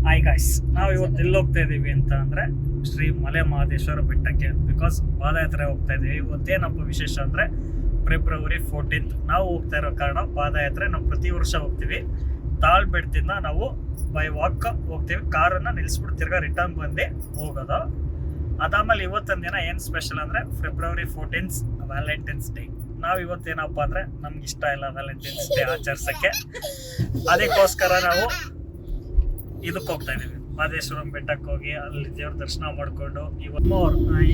Hi guys, ನಾವು ಇವತ್ತು ಎಲ್ಲಿ ಹೋಗ್ತಾ ಇದೀವಿ ಅಂತ ಅಂದ್ರೆ ಶ್ರೀ ಮಲೆ ಮಹದೇಶ್ವರ ಬೆಟ್ಟಕ್ಕೆ. ಬಿಕಾಸ್ ಪಾದಯಾತ್ರೆ ಹೋಗ್ತಾ ಇದೀವಿ. ಇವತ್ತೇನಪ್ಪ ವಿಶೇಷ ಅಂದ್ರೆ ಫೆಬ್ರವರಿ 14th ನಾವು ಹೋಗ್ತಾ ಇರೋ ಕಾರಣ ಪಾದಯಾತ್ರೆ ನಾವು ಪ್ರತಿ ವರ್ಷ ಹೋಗ್ತೀವಿ. ತಾಳ್ ಬೆಟ್ಟದಿಂದ ನಾವು ಬೈ ವಾಕ್ ಹೋಗ್ತೀವಿ. ಕಾರನ್ನ ನಿಲ್ಸ್ಬಿಟ್ಟು ತಿರ್ಗಾ ರಿಟರ್ನ್ ಬಂದು ಹೋಗೋದು. ಅದಾದ್ಮೇಲೆ ಇವತ್ತಿನ ದಿನ ಏನು ಸ್ಪೆಷಲ್ ಅಂದ್ರೆ ಫೆಬ್ರವರಿ 14th ವ್ಯಾಲೆಂಟೈನ್ಸ್ ಡೇ. ನಾವು ಇವತ್ತೇನಪ್ಪ ಅಂದ್ರೆ ನಮ್ಗೆ ಇಷ್ಟ ಇಲ್ಲ ವ್ಯಾಲೆಂಟೈನ್ಸ್ ಡೇ ಆಚರಿಸಕ್ಕೆ. ಅದಕ್ಕೋಸ್ಕರ ನಾವು ಇದಕ್ಕೆ ಹೋಗ್ತಾ ಇದೀವಿ, ಮಹದೇಶ್ವರಂ ಬೆಟ್ಟಕ್ಕೆ ಹೋಗಿ ಅಲ್ಲಿ ದೇವ್ರ ದರ್ಶನ ಮಾಡ್ಕೊಂಡು ಇವತ್ತು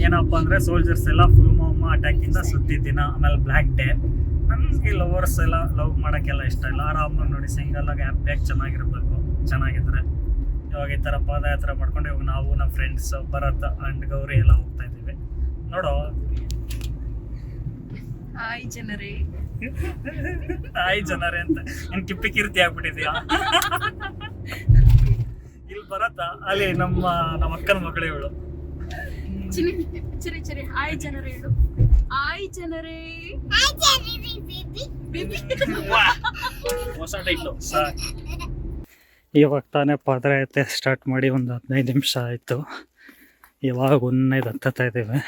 ಏನಪ್ಪಾ ಅಂದ್ರೆ ಸೋಲ್ಜರ್ಸ್ ಎಲ್ಲ ಫುಲ್ವಾಮಾ ಅಟ್ಯಾಕ್ ಇಂದ ಸುತ್ತಿದ್ದ ದಿನ. ಆಮೇಲೆ ಬ್ಲ್ಯಾಕ್ ಡೇ. ನನ್ಗೆ ಲವರ್ಸ್ ಎಲ್ಲ ಲವ್ ಮಾಡೋಕ್ಕೆಲ್ಲ ಇಷ್ಟ ಇಲ್ಲ. ಆರಾಮಾಗಿ ನೋಡಿ ಸಿಂಗಲ್ ಆಗಿ ಹ್ಯಾಪಿಯಾಗಿ ಚೆನ್ನಾಗಿರ್ಬೇಕು, ಚೆನ್ನಾಗಿದ್ರೆ. ಇವಾಗ ಈ ಥರ ಪಾದಯಾತ್ರೆ ಮಾಡ್ಕೊಂಡು ಇವಾಗ ನಾವು ನಮ್ಮ ಫ್ರೆಂಡ್ಸ್ ಭರತ್ ಅಂಡ್ ಗೌರಿ ಎಲ್ಲ ಹೋಗ್ತಾ ಇದ್ದೀವಿ. ನೋಡೋ ಹಾಯ್ ಜನರೇ ಅಂತ ಏನ್ ಕಿಪ್ಪಿ ಕೀರ್ತಿ ಆಗ್ಬಿಟ್ಟಿದ್ಯಾ? ಇಲ್ಲಿ ಬರತ್ತ ಅಲ್ಲಿ ನಮ್ಮ ಅಕ್ಕನ ಮಗಳು ಇವಳು. ಚರಿ ಹಾಯ್ ಜನರೇ ಹೇಳು. ಹಾಯ್ ಜನರೇ ಹೊಸ ಟೈಟ್ಲು. ಇವಾಗ ತಾನೇ ಪಾದಯಾತ್ರೆ ಸ್ಟಾರ್ಟ್ ಮಾಡಿ ಒಂದು 15 ನಿಮಿಷ ಆಯಿತು. ಇವಾಗ 15 ಹತ್ತುತ್ತಾ ಇದ್ದೀವಿ.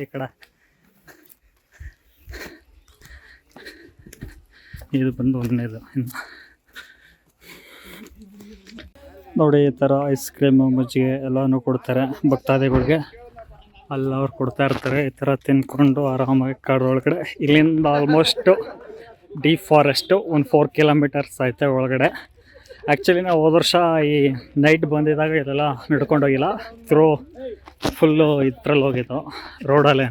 ಈ ಕಡೆ ಇದು ಬಂದು 15 ಇನ್ನು ನೋಡಿ. ಈ ಥರ ಐಸ್ ಕ್ರೀಮು ಮಜ್ಜಿಗೆ ಎಲ್ಲನೂ ಕೊಡ್ತಾರೆ ಭಕ್ತಾದಿಗಳಿಗೆ. ಅಲ್ಲಿ ಅವ್ರು ಕೊಡ್ತಾ ಇರ್ತಾರೆ. ಈ ಥರ ತಿನ್ಕೊಂಡು ಆರಾಮಾಗಿ ಕಾಡು ಒಳಗಡೆ. ಇಲ್ಲಿಂದ ಆಲ್ಮೋಸ್ಟು ಡೀಪ್ ಫಾರೆಸ್ಟು ಒಂದು 4 ಕಿಲೋಮೀಟರ್ಸ್ ಐತೆ ಒಳಗಡೆ. ಆ್ಯಕ್ಚುಲಿ ನಾವು ಹೋದ ವರ್ಷ ಈ ನೈಟ್ ಬಂದಿದ್ದಾಗ ಇದೆಲ್ಲ ನಡ್ಕೊಂಡೋಗಿಲ್ಲ, ಫುಲ್ಲು ಇದ್ರಲ್ಲಿ ಹೋಗಿದ್ದು ರೋಡಲ್ಲೇ.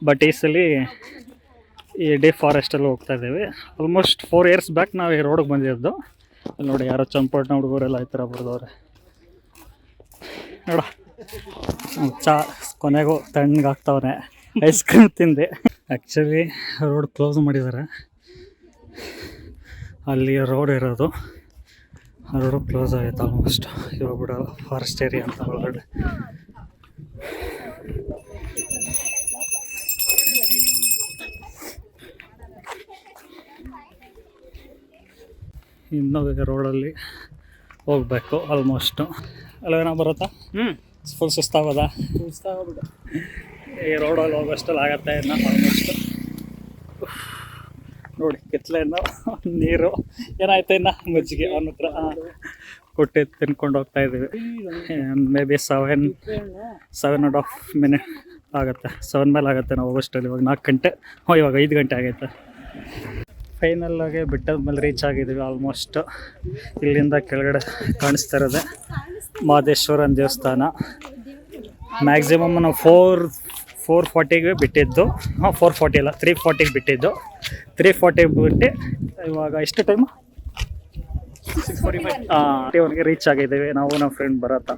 ಬಟ್ ಈ ಸಲ ಈ ಡೀಪ್ ಫಾರೆಸ್ಟಲ್ಲಿ ಹೋಗ್ತಾ ಇದ್ದೀವಿ. ಆಲ್ಮೋಸ್ಟ್ 4 ಇಯರ್ಸ್ ಬ್ಯಾಕ್ ನಾವು ಈ ರೋಡಿಗೆ ಬಂದಿದ್ದು. ಅಲ್ಲಿ ನೋಡಿ ಯಾರೋ ಚಂಪಟ್ನ ಹುಡುಗರೆಲ್ಲ ಈ ಥರ ಬರ್ದವ್ರೆ ನೋಡ. ಚಾ ಕೊನೆಗೂ ತಣ್ಣಗಾಗ್ತವ್ರೆ ಐಸ್ ಕ್ರೀಮ್ ತಿಂದೆ. ಆ್ಯಕ್ಚುಲಿ ರೋಡ್ ಕ್ಲೋಸ್ ಮಾಡಿದ್ದಾರೆ. ಅಲ್ಲಿ ರೋಡ್ ಇರೋದು, ರೋಡು ಕ್ಲೋಸ್ ಆಗುತ್ತೆ ಆಲ್ಮೋಸ್ಟ್. ಇವಾಗ ಬಿಡೋಲ್ಲ, ಫಾರೆಸ್ಟ್ ಏರಿಯಾ ಅಂತ ಒಳಗಡೆ. ಇನ್ನೂ ರೋಡಲ್ಲಿ ಹೋಗ್ಬೇಕು ಆಲ್ಮೋಸ್ಟು. ಅಲ್ಲೇನೋ ಬರುತ್ತಾ? ಫುಲ್ ಸುಸ್ತಾಗೋದ? ಈ ರೋಡಲ್ಲಿ ಹೋಗೋಷ್ಟಲ್ಲಿ ಆಗತ್ತೆ ಇನ್ನು ಆಲ್ಮೋಸ್ಟ್. ನೋಡಿ ಕಿತ್ಲೆಯನ್ನು ನೀರು ಏನಾಯ್ತು ಇನ್ನು ಮಜ್ಜಿಗೆ ಅವನ ಹತ್ರ ಕೊಟ್ಟು ತಿನ್ಕೊಂಡು ಹೋಗ್ತಾ ಇದ್ದೀವಿ. ಮೇ ಬಿ 7.5 ಮಿನಿಟ್ ಆಗುತ್ತೆ. 7 ಮೇಲೆ ಆಗುತ್ತೆ ನಾವು ಹೋಗೋಷ್ಟಲ್ಲಿ. ಇವಾಗ 4 ಗಂಟೆ, ಇವಾಗ 5 ಗಂಟೆ ಆಗೈತೆ. ಫೈನಲ್ಲಾಗಿ ಬೆಟ್ಟದ ಮೇಲೆ ರೀಚ್ ಆಗಿದ್ದೀವಿ ಆಲ್ಮೋಸ್ಟ್. ಇಲ್ಲಿಂದ ಕೆಳಗಡೆ ಕಾಣಿಸ್ತಾ ಇರೋದೆ ಮಹದೇಶ್ವರನ ದೇವಸ್ಥಾನ. ಮ್ಯಾಕ್ಸಿಮಮ್ ನಾವು 4:40ಗೆ ಬಿಟ್ಟಿದ್ದು. 4:40 ಅಲ್ಲ, 3:40ಗೆ ಬಿಟ್ಟಿದ್ದು. 3:40 ಬಿಟ್ಟು ಇವಾಗ ಎಷ್ಟು ಟೈಮು? 6:45 ರೀಚ್ ಆಗಿದ್ದೀವಿ ನಾವು ನಮ್ಮ ಫ್ರೆಂಡ್ ಭರತ.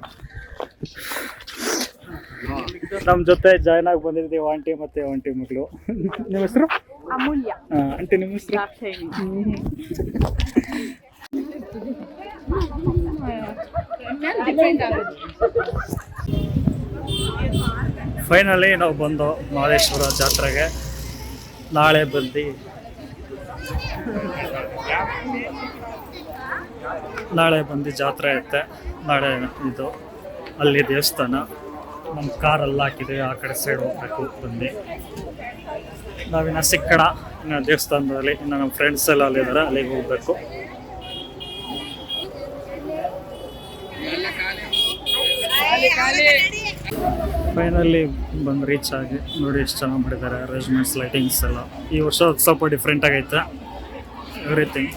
ನಮ್ಮ ಜೊತೆ ಜಾಯ್ನ್ ಆಗಿ ಬಂದಿದ್ದೀವಿ ಆಂಟಿ ಮತ್ತು ಆಂಟಿ ಮಗಳು. ನಿಮ್ಮ ಹೆಸರು? ಅಮೂಲ್ಯ. ಆಂಟಿ ನಿಮ್ಮ ಹೆಸರು? ಫೈನಲಿ ನಾವು ಬಂದು ಮಹದೇಶ್ವರ ಜಾತ್ರೆಗೆ. ನಾಳೆ ಬಂದು ಜಾತ್ರೆ ಐತೆ. ನಾಳೆ ಇದು ಅಲ್ಲಿ ದೇವಸ್ಥಾನ. ನಮ್ಮ ಕಾರೆಲ್ಲ ಹಾಕಿದ್ದೀವಿ, ಆ ಕಡೆ ಸೈಡ್ ಹೋಗ್ಬೇಕು ಬಂದು. ನಾವಿನ್ನು ಸಿಕ್ಕಡ ದೇವಸ್ಥಾನದಲ್ಲಿ ಇನ್ನು ನಮ್ಮ ಫ್ರೆಂಡ್ಸ್ ಎಲ್ಲ ಅಲ್ಲಿದ್ದಾರೆ, ಅಲ್ಲಿಗೆ ಹೋಗ್ಬೇಕು. ಫೈನಲಿ ಬಂದು ರೀಚ್ ಆಗಿ ನೋಡಿ ಎಷ್ಟು ಚೆನ್ನಾಗಿ ಮಾಡಿದ್ದಾರೆ ಅರೇಂಜ್ಮೆಂಟ್ಸ್, ಲೈಟಿಂಗ್ಸ್ ಎಲ್ಲ. ಈ ವರ್ಷ ಸ್ವಲ್ಪ ಡಿಫ್ರೆಂಟ್ ಆಗೈತೆ ಎವ್ರಿಥಿಂಗ್.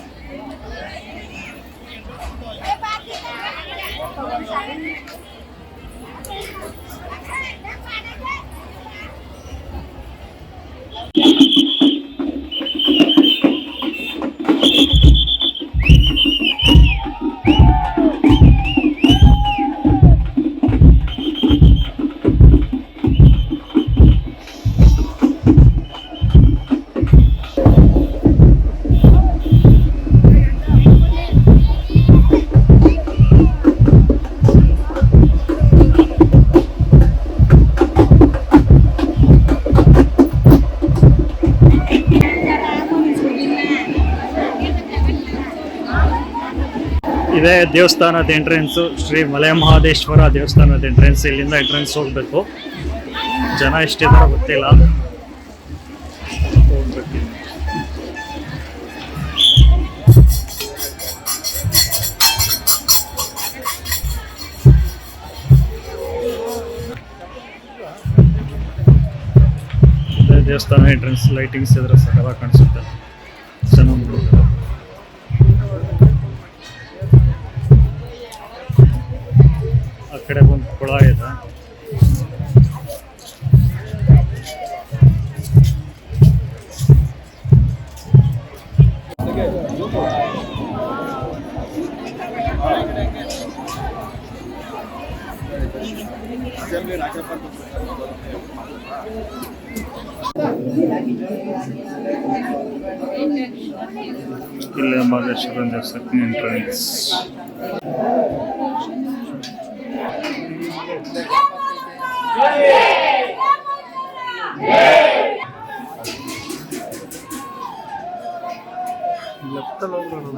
ಇದೇ ದೇವಸ್ಥಾನದ ಎಂಟ್ರೆನ್ಸು, ಶ್ರೀ ಮಲೆ ಮಹದೇಶ್ವರ ದೇವಸ್ಥಾನದ ಎಂಟ್ರೆನ್ಸ್. ಇಲ್ಲಿಂದ ಎಂಟ್ರೆನ್ಸ್ ಹೋಗ್ಬೇಕು. ಜನ ಎಷ್ಟಿದಾರೋ ಗೊತ್ತಿಲ್ಲ, ಹೋಗ್ಬೇಕು. ದೇವಸ್ಥಾನ ಎಂಟ್ರೆನ್ಸ್ ಲೈಟಿಂಗ್ಸ್ ಇದ್ರೆ ಸಕಲ ಕಾಣಿಸುತ್ತೆ, ಚೆನ್ನಾಗಿ ನೋಡುತ್ತೆ. ಆ ಕಡೆ ಒಂದು ಕೊಳ ಇದೆ. ಇಲ್ಲೇ ಮಹದೇಶ್ವರ ದೇವಸ್ಥಾನಕ್ಕೆ ಎಂಟ್ರೆನ್ಸ್. ಲೆಫ್ಟಲ್ಲಿ ಹೋಗೋಣ.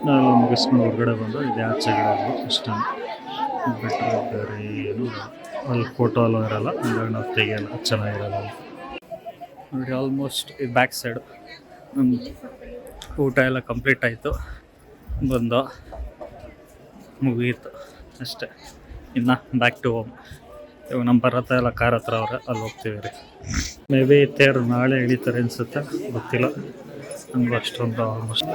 ನಾನು ಮುಗಿಸ್ಕೊಂಡು ಹೊರಗಡೆ ಬಂದು ಇದೆ ಆಚೆಗಡೆ ಇಷ್ಟ ಬಿಟ್ಟರೆ ಬೇರೆ ಏನು ಅಲ್ಲಿ ಫೋಟೋ ಎಲ್ಲ ಇರಲ್ಲ, ಹಂಗಾಗಿ ನಾವು ತೆಗಿಯಲ್ಲ, ಚೆನ್ನಾಗಿರಲ್ಲ ನೋಡಿ. ಆಲ್ಮೋಸ್ಟ್ ಈ ಬ್ಯಾಕ್ ಸೈಡು ನಮ್ದು ಊಟ ಎಲ್ಲ ಕಂಪ್ಲೀಟ್ ಆಯಿತು, ಬಂದು ಮುಗೀತು ಅಷ್ಟೇ. ಇನ್ನು ಬ್ಯಾಕ್ ಟು ಹೋಮ್. ಇವಾಗ ನಮ್ಮ ಭರತ ಎಲ್ಲ ಕಾರ್ ಹತ್ರ ಅವ್ರೆ, ಅಲ್ಲಿ ಹೋಗ್ತೀವಿ ರೀ. ಮೇ ಬಿ ತೇರು ನಾಳೆ ಇಳಿತಾರೆ ಅನಿಸುತ್ತೆ, ಗೊತ್ತಿಲ್ಲ ನಮಗೂ ಅಷ್ಟೊಂದು. ಆಲ್ಮೋಸ್ಟ್